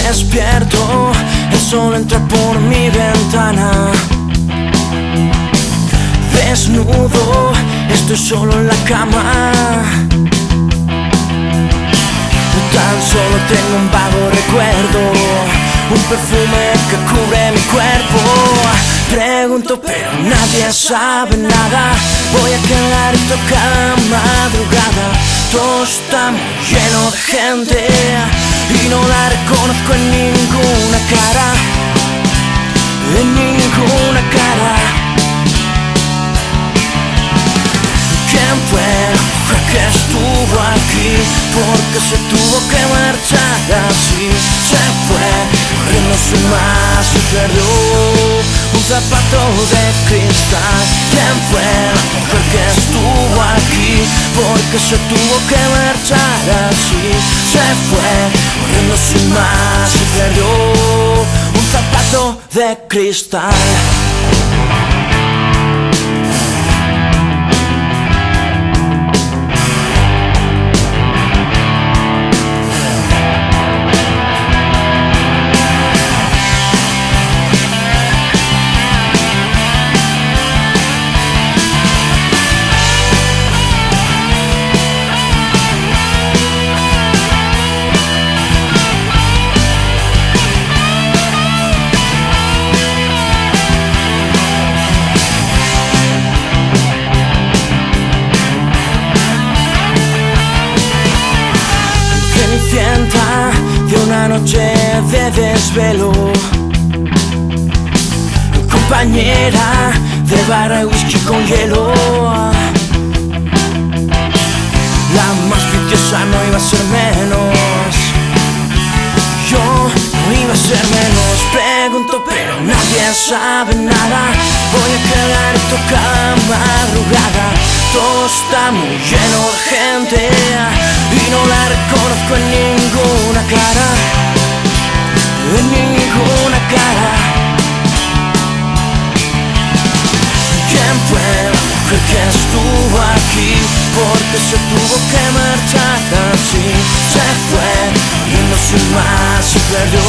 Despierto, el sol entra por mi ventana. Desnudo, estoy solo en la cama. Tan solo tengo un vago recuerdo, un perfume que cubre mi cuerpo. Pregunto pero nadie sabe nada. Voy a quedar esto cada madrugada. Todo está muy lleno de gente y no la reconozco en ninguna cara. En ninguna cara. ¿Quién fue la mujer que estuvo aquí? Porque se tuvo que marchar así. Se fue corriendo sin más y perdió un zapato de cristal. ¿Quién fue la mujer que estuvo aquí? Porque se tuvo que marchar así. Se fue corriendo sin más y perdió un zapato de cristal. De una noche de desvelo, compañera de barra y whisky con hielo. La más viciosa no iba a ser menos. Yo no iba a ser menos. Pregunto pero nadie sabe nada. Voy a quedar esto cada madrugada. Todo está muy lleno de gente y no la reconozco en ninguna cara. En ninguna cara. ¿Quién fue la mujer que estuvo aquí? Porque se tuvo que marchar así. Se fue corriendo sin más y perdió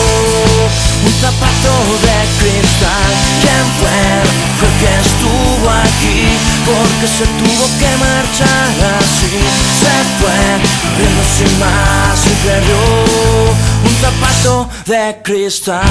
un zapato de cristal. ¿Quién fue la mujer que estuvo aquí? Porque se tuvo que marchar así. Se fue corriendo sin más y perdió un zapato de cristal.